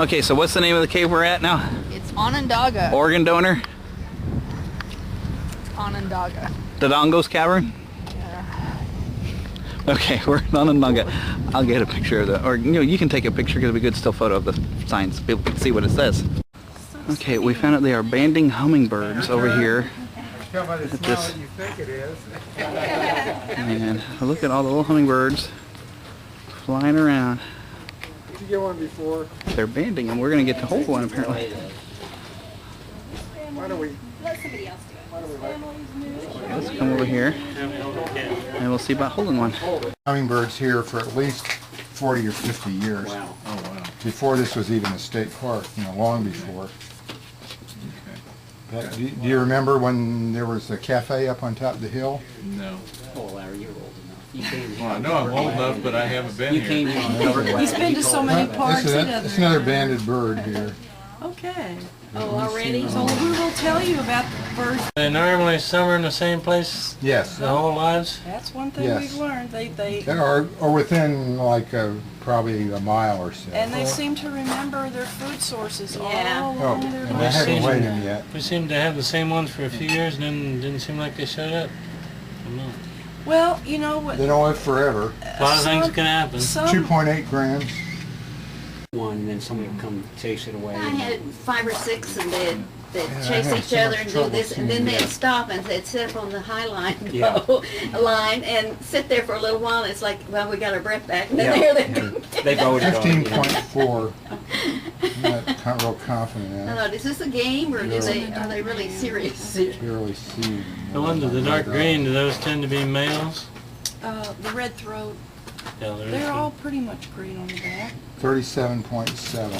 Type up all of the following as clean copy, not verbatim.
Okay, so what's the name of the cave we're at now? It's Onondonga. Organ donor? Onondonga. Dodongo's cavern? Yeah. Okay, we're in Onondonga. I'll get a picture of the, or you can take a picture because it'll be a good still photo of the signs so people can see what it says. Okay, we found out they are banding hummingbirds over here. At this. And look at all the little hummingbirds flying around. Did you get one before? They're banding them. We're going to get to hold one apparently. Why don't we? Let somebody else do it. Let's come over here and we'll see about holding one. Hummingbirds here for at least 40 or 50 years. Wow. Oh, wow. Before this was even a state park, long before. Do you remember when there was a cafe up on top of the hill? No. Oh, Larry, you're old enough. You came Well, I know I'm old enough, but I haven't been here. He's been to so many parks. It's another banded bird here. Okay. Oh, already? So who will tell you about the birds? They normally summer in the same place Yes. their whole lives? That's one thing Yes. we've learned. They Or within like probably a mile or so. and they seem to remember their food sources Yeah. all Oh, along their and I life. haven't weighed them yet. We seem to have the same ones for a few years and then didn't seem like they showed up. I don't know. Well, you know what? They don't live forever. A lot of things can happen. 2.8 grams. one, and then somebody would come chase it away. I had 5 or 6, and they'd Yeah, I chase had each so other much and do trouble this, and then seeing they'd that. stop and they'd sit up on the high line, Yeah. line and sit there for a little while. And it's like, well, we got our breath back, and then Yeah. there they go. They voted on it. 15.4. I'm not real confident in I it. thought, is this a game or are they really serious? Barely see. I wonder, the dark green, do those tend to be males? The red throat. Yeah, They're all pretty much green on the back. 37.7.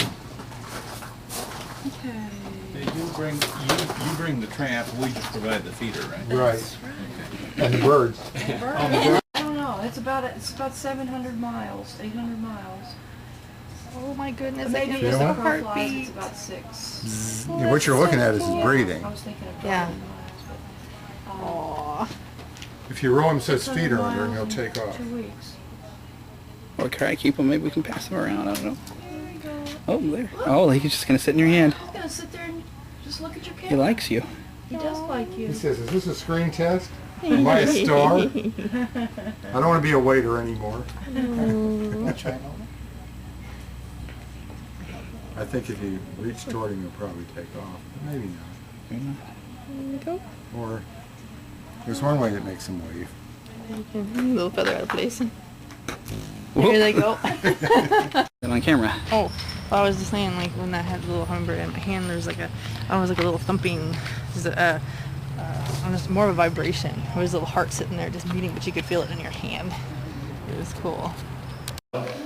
Okay. Hey, you bring the trap, we just provide the feeder, right? Right. And the birds. I don't know. It's about 700 miles, 800 miles. Oh my goodness, I Maybe can You feel know the what? it's heartbeat. about 6. What you're looking at is his breathing. I was thinking of Yeah. miles, Aww. If you roll him so 600 feet under and he'll miles take in off. 2 weeks. Or can I keep them? Maybe we can pass them around. I don't know. There you go. Oh, there. Oh, he's just going to sit in your hand. He's gonna sit there and just look at your He camera. likes you. He does like He you. says, is this a screen test? Am I a star? I don't want to be a waiter anymore. I think if you reach toward him, he'll probably take off. But maybe not. There you go. Or there's one way that makes him wave. A little feather out of place. Here they go. Get on camera. Oh, I was just saying, like when I had the little hummingbird in my hand, there's like almost like a little thumping, almost more of a vibration. There was a little heart sitting there just beating, but you could feel it in your hand. It was cool.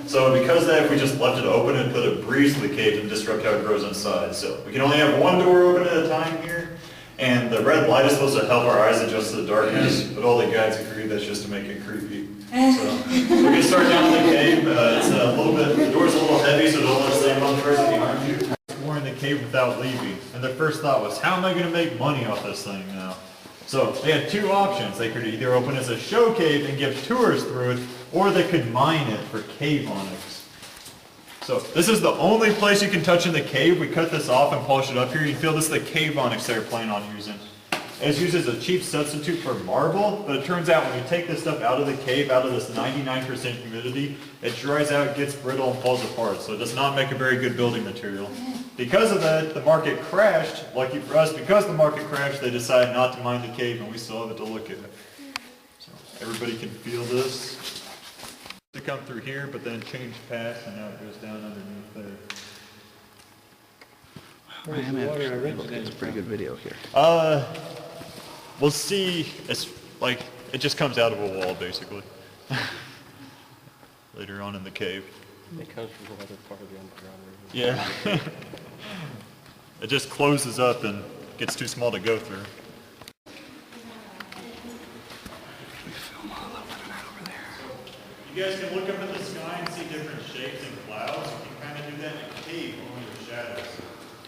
So because of that, if we just left it open and put a breeze to the cave and disrupt how it grows inside. So we can only have one door open at a time here, and the red light is supposed to help our eyes adjust to the darkness, but all the guides agree that's just to make it creepy. So we can start down the cave. It's a little bit, the door's a little heavy, so don't let it stand on the person behind you. We're in the cave without leaving, and their first thought was, how am I going to make money off this thing now? So they had 2 options. They could either open as a show cave and give tours through it, or they could mine it for cave onyx. So this is the only place you can touch in the cave. We cut this off and polish it up here. You can feel this is the cave onyx they're planning on using. It's used as a cheap substitute for marble, but it turns out when you take this stuff out of the cave, out of this 99% humidity, it dries out, gets brittle, and falls apart. So it does not make a very good building material. Because of that, the market crashed. Lucky for us, because the market crashed, they decided not to mine the cave, and we still have it to look at. So everybody can feel this. To come through here, but then change path, and now it goes down underneath there. It's a pretty good video here. We'll see. It's like it just comes out of a wall, basically. Later on in the cave. It comes from the other part of the underground region. Yeah. It just closes up and gets too small to go through. You guys can look up at the sky and see different shapes and clouds. You can kind of do that in a cave only with shadows.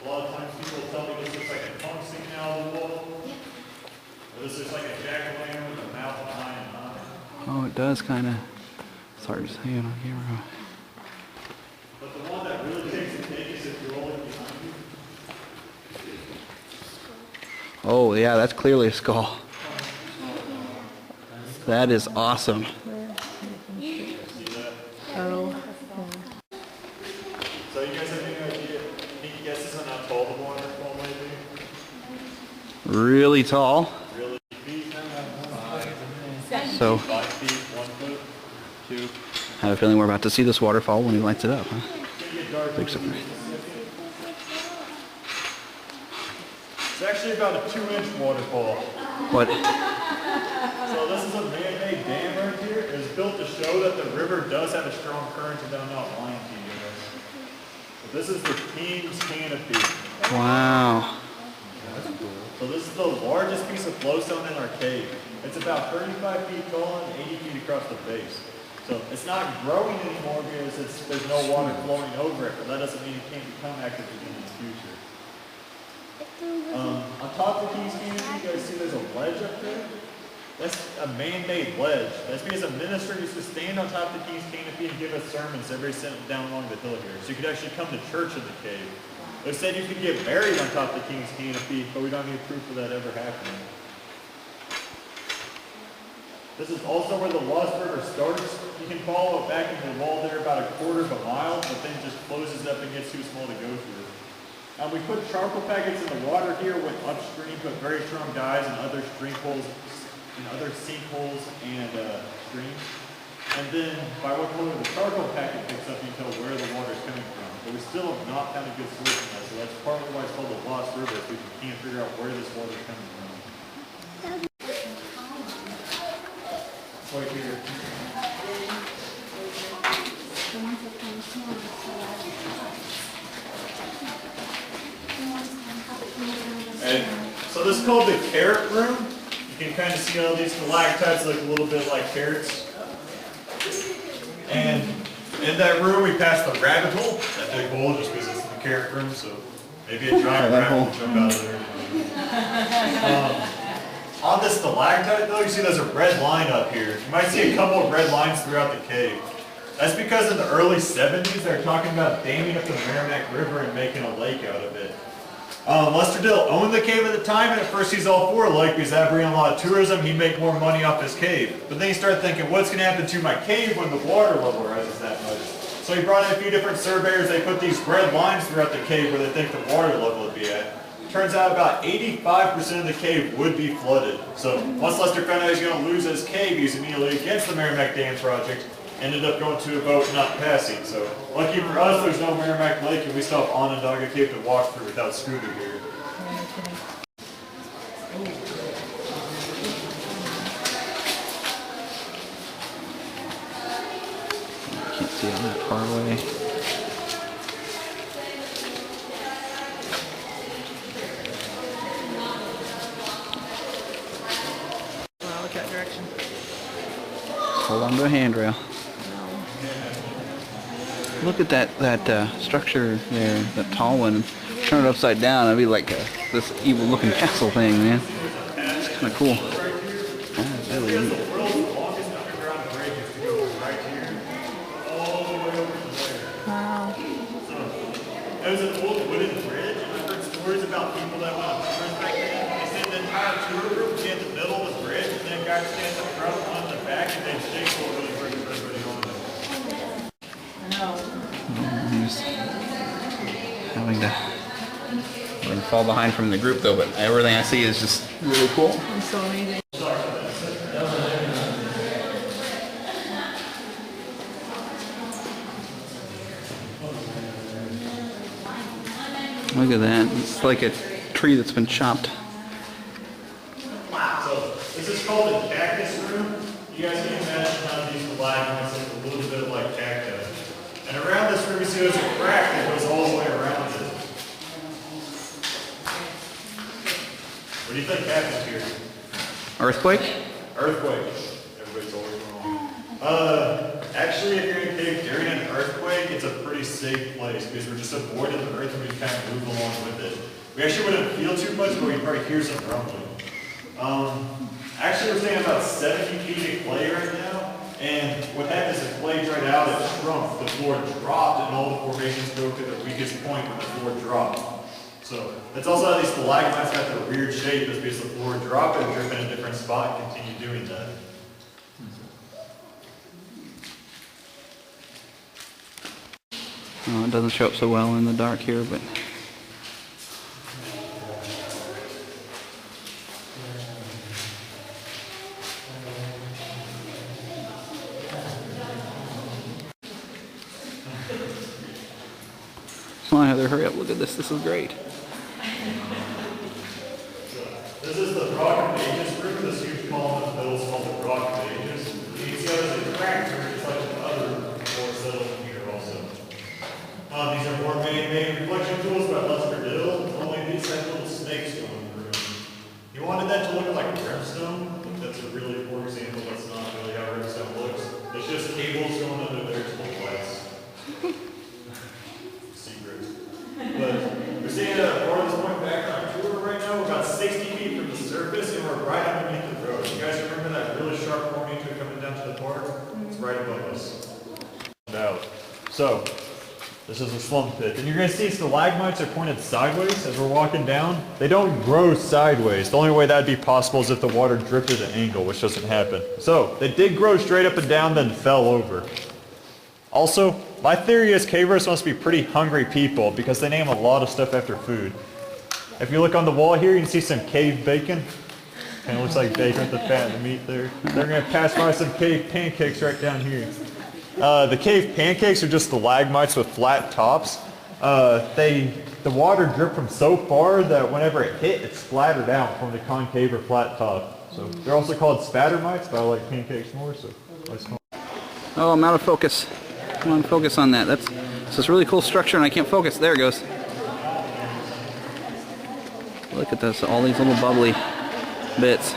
A lot of times people will tell me this looks like a punk sticking out of the wall. Or this looks like a jack-o'-lantern with a mouth behind an eye. Oh, it does kind of. It's hard to see it on camera. But the one that really takes the cake is if Oh yeah, that's clearly a skull. That is awesome. Oh. So you guys have any idea, any guesses on how tall the waterfall might be? Really tall. Really feet? So 5 feet, 1 foot, 2. I have a feeling we're about to see this waterfall when he lights it up, huh? Big surprise. It's actually about a 2-inch waterfall. What? So this is a man-made dam right here. It was built to show that the river does have a strong current and I'm not lying to you guys. But this is the King's Canopy. Wow. So this is the largest piece of flowstone in our cave. It's about 35 feet tall and 80 feet across the base. So it's not growing anymore because there's no water flowing over it, but that doesn't mean it can't become active again in the future. On top of the King's Canopy, you guys see there's a ledge up there? That's a man-made ledge. That's because a minister used to stand on top of the King's Canopy and give us sermons every Sunday down along the hill here. So you could actually come to church in the cave. They said you could get married on top of the King's Canopy, but we don't need proof of that ever happening. This is also where the Lost River starts. You can follow it back into the wall there about a quarter of a mile, but then it just closes up and gets too small to go through. We put charcoal packets in the water here, went upstream, put very strong dyes in other sinkholes and streams. And then by what color the charcoal packet picks up, you can tell where the water is coming from. But we still have not found a good solution to that, so that's partly why it's called the Lost River, because we can't figure out where this water is coming from. Right here. And so this is called the carrot room. You can kind of see all these stalactites look a little bit like carrots. And in that room we passed the rabbit hole, that big hole, just because it's the carrot room, so maybe a giant rabbit will jump out of there. On this stalactite though, you see there's a red line up here. You might see a couple of red lines throughout the cave. That's because in the early 70s they were talking about damming up the Merrimack River and making a lake out of it. Lester Dill owned the cave at the time, and at first he's all for a lake because that bringing a lot of tourism, he'd make more money off his cave. But then he started thinking, what's going to happen to my cave when the water level rises that much? So he brought in a few different surveyors. They put these red lines throughout the cave where they think the water level would be at. Turns out about 85% of the cave would be flooded. So once Lester found out he was going to lose his cave, he was immediately against the Merrimack Dam project. Ended up going to a vote not passing. So lucky for us, there's no Merrimack Lake, and we still have Onondonga Cave to walk through without scooter here. Can't see all that far away. Wow, look that direction. Hold on to a handrail. Look at that structure there, that tall one. Turn it upside down, it'd be like this evil-looking castle thing, man. It's kind of cool. That's really neat. The world's longest underground bridge is to go right here, all the way over to there. Wow. So, it was an old wooden bridge, and I've heard stories about people that went on tours back then. They said the entire tour group would be at the middle of the bridge, and then guys stand in the front, one in the back, and they'd shake for really quick for everybody on there. Just having to fall behind from the group though, but everything I see is just really cool. It's so amazing. Look at that. It's like a tree that's been chopped. So, this is called the cactus room. You guys can imagine how these stalagmites look a little bit like cacti. And around this room you see there's a crack that goes all the way around it. What do you think happens here? Earthquake? Earthquake. Everybody's always wrong. Actually, if you're in a cave during an earthquake, it's a pretty safe place because we're just avoiding the earth and we kind of move along with it. We actually wouldn't feel too much, but we'd probably hear some rumbling. Actually, we're staying about 70 feet of clay right now. And what happened is the clay dried out, it shrunk, the floor dropped, and all the formations go to the weakest point when the floor dropped. So it's also how these stalagmites got their weird shape is because the floor drop and drip in a different spot and continue doing that. Oh, it doesn't show up so well in the dark here, but come on, Heather, hurry up! Look at this. This is great. This is the Rock of Ages room. This huge column in the middle is called the Rock of Ages. You can see how there's a crack through it, just like the other floors that are here also. These are more man-made reflection tools by Lester Dill. Only these have little snakes going through them. You wanted that to look like brimstone. That's a really poor example. That's not really how brimstone looks. It's just cables going under there to look lights. Secret. But we're seeing a farthest point back on our tour right now. We're about 60 feet from the surface and we're right underneath the road. You guys remember that really sharp formation coming down to the park? It's right above us. So, this is a slump pit. And you're going to see stalagmites are pointed sideways as we're walking down. They don't grow sideways. The only way that would be possible is if the water dripped at an angle, which doesn't happen. So, they did grow straight up and down, then fell over. Also, my theory is cavers must be pretty hungry people because they name a lot of stuff after food. If you look on the wall here, you can see some cave bacon. Kind of looks like bacon with the fat and the meat there. They're going to pass by some cave pancakes right down here. The cave pancakes are just stalagmites with flat tops. The water dripped from so far that whenever it hit, it splattered out from the concave or flat top. So they're also called spattermites, but I like pancakes more, so let's call them. Oh, I'm out of focus. Come on, focus on that. It's this really cool structure, and I can't focus. There it goes. Look at this, all these little bubbly bits.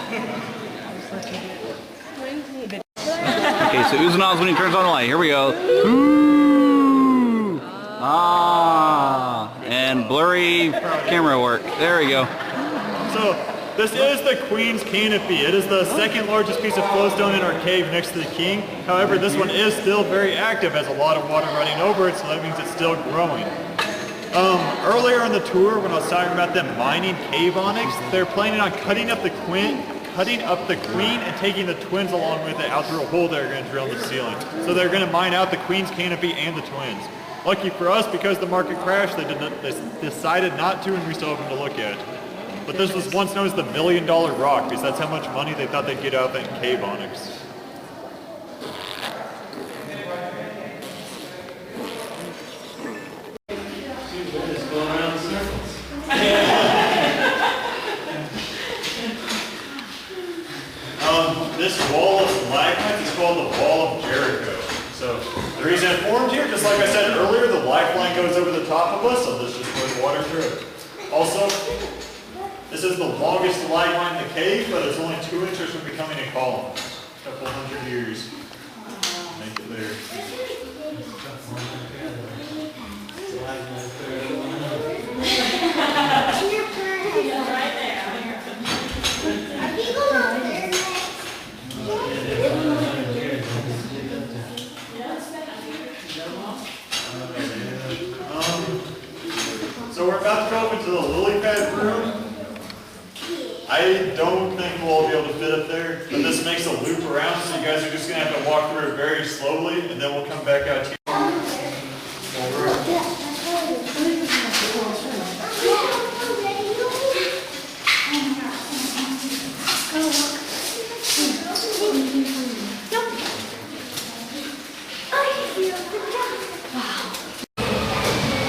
Okay, so Uzanov when he turns on the light. Here we go. Ooh. Ah, and blurry camera work. There we go. So this is the Queen's Canopy. It is the second largest piece of flowstone in our cave next to the King. However, this one is still very active, has a lot of water running over it, so that means it's still growing. Earlier in the tour, when I was talking about them mining cave onyx, they're planning on cutting up the queen and taking the twins along with it out through a hole they're going to drill in the ceiling. So they're going to mine out the Queen's Canopy and the twins. Lucky for us, because the market crashed, they decided not to, and we still have them to look at. But this was once known as the $1 million rock, because that's how much money they thought they'd get out of that cave onyx. This wall of stalagmites is called the Wall of Jericho. So the reason it formed here, just like I said earlier, the lifeline goes over the top of us, so this just goes water through. Also, this is the longest stalagmite in the cave, but it's only 2 inches from becoming a column. A couple hundred years. Make it there. So we're about to go into the lily pad room. I don't think we'll all be able to fit up there, but this makes a loop around, so you guys are just going to have to walk through it very slowly, and then we'll come back out to you.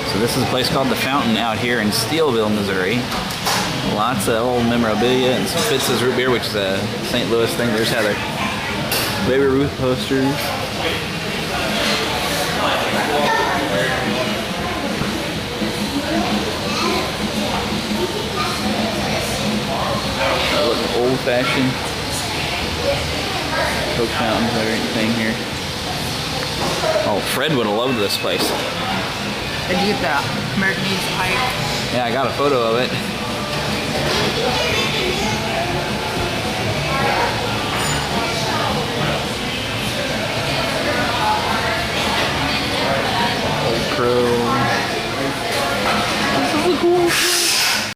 So this is a place called The Fountain out here in Steelville, Missouri. Lots of old memorabilia and some Fitz's root beer, which is a St. Louis thing. There's Heather. Baby Ruth posters. Old-fashioned Coke fountains, everything here. Oh, Fred would have loved this place. Did you get the American East pipe? Yeah, I got a photo of it.